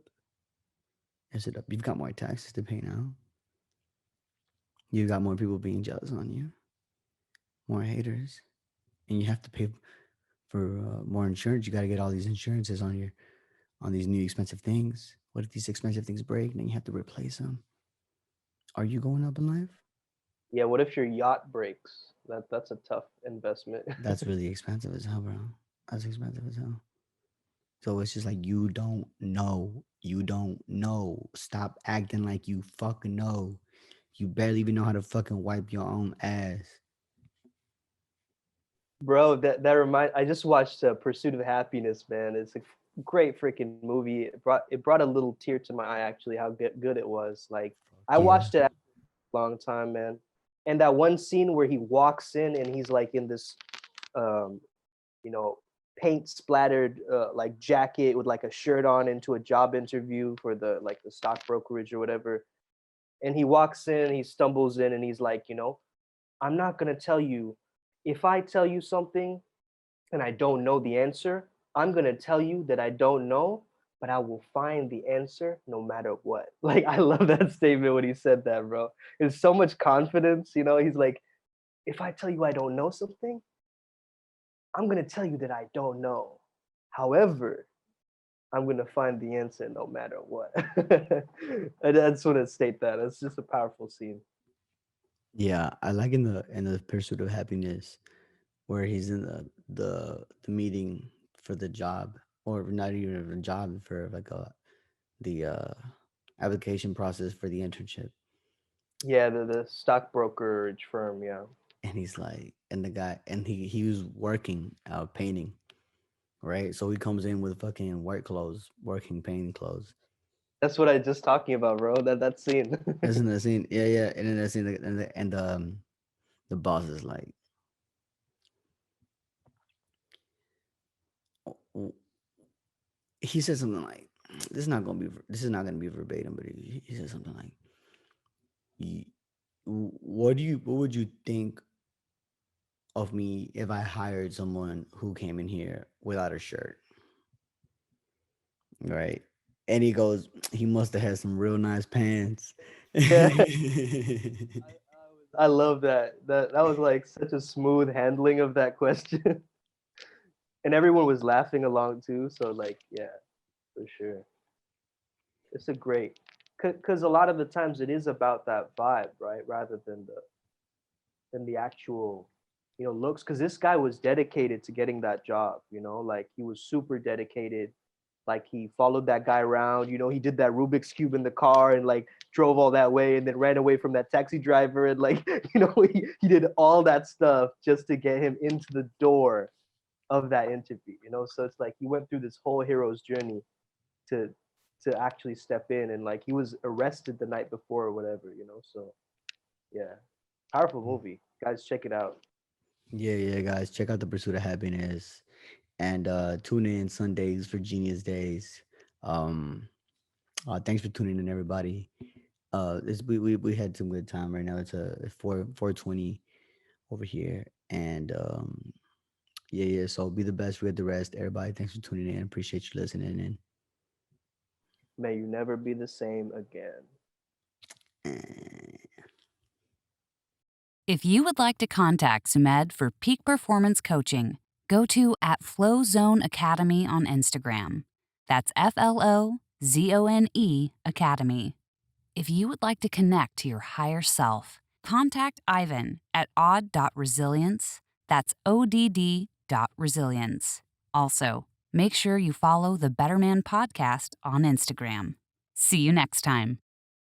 Is it up? You've got more taxes to pay now. You got more people being jealous on you, more haters, and you have to pay for more insurance. You got to get all these insurances on these new expensive things. What if these expensive things break? Then you have to replace them. Are you going up in life? Yeah, what if your yacht breaks? That's a tough investment. That's really expensive as hell, bro. That's expensive as hell. So it's just like you don't know. You don't know. Stop acting like you fucking know. You barely even know how to fucking wipe your own ass. Bro, that remind I just watched Pursuit of Happiness, man. It's a great freaking movie. It brought a little tear to my eye actually how good it was. Like I Yeah. watched it after a long time, man. And that one scene where he walks in and he's like in this um you know, paint splattered like jacket with like a shirt on into a job interview for the stock brokerage or whatever. And he walks in, he stumbles in and he's like, I'm not going to tell you. If I tell you something and I don't know the answer, I'm going to tell you that I don't know, but I will find the answer no matter what. Like, I love that statement when he said that, bro. There's so much confidence. He's like, if I tell you I don't know something, I'm going to tell you that I don't know. However, I'm going to find the answer no matter what. I just want to state that. It's just a powerful scene. Yeah. I like in the Pursuit of Happiness where he's in the meeting for the job, or not even a job, for like the application process for the internship. Yeah, the stockbrokerage firm. Yeah. And he's like, and the guy, and he was working painting, right? So he comes in with fucking work clothes, working painting clothes. That's what I just talking about, bro. That scene. Isn't that scene? Yeah, yeah. And then that scene, the boss is like, oh, he said something like, this is not gonna be verbatim, but he said something like, what would you think of me if I hired someone who came in here without a shirt, right? And he goes, he must have had some real nice pants. Yeah, I love that. That was like such a smooth handling of that question, and everyone was laughing along too. So like, yeah, for sure, it's a great, because a lot of the times it is about that vibe, right, rather than the actual, looks. Because this guy was dedicated to getting that job. Like he was super dedicated. Like he followed that guy around. He did that Rubik's cube in the car and like drove all that way and then ran away from that taxi driver and like he did all that stuff just to get him into the door of that interview. So it's like he went through this whole hero's journey to actually step in, and like he was arrested the night before or whatever. So yeah, powerful movie, guys, check it out. Yeah, yeah, guys, check out the Pursuit of Happiness, and tune in Sundays for Genius Days. Um, thanks for tuning in, everybody. We had some good time right now. It's a 4:20 over here, and yeah, yeah. So be the best with the rest, everybody. Thanks for tuning in. Appreciate you listening May you never be the same again. in. If you would like to contact Sumed for peak performance coaching, go to @FlowZone Academy on Instagram. That's FLOZONE Academy. If you would like to connect to your higher self, contact Ivan at odd.resilience. That's ODD.resilience. Also, make sure you follow the Better Man Podcast on Instagram. See you next time.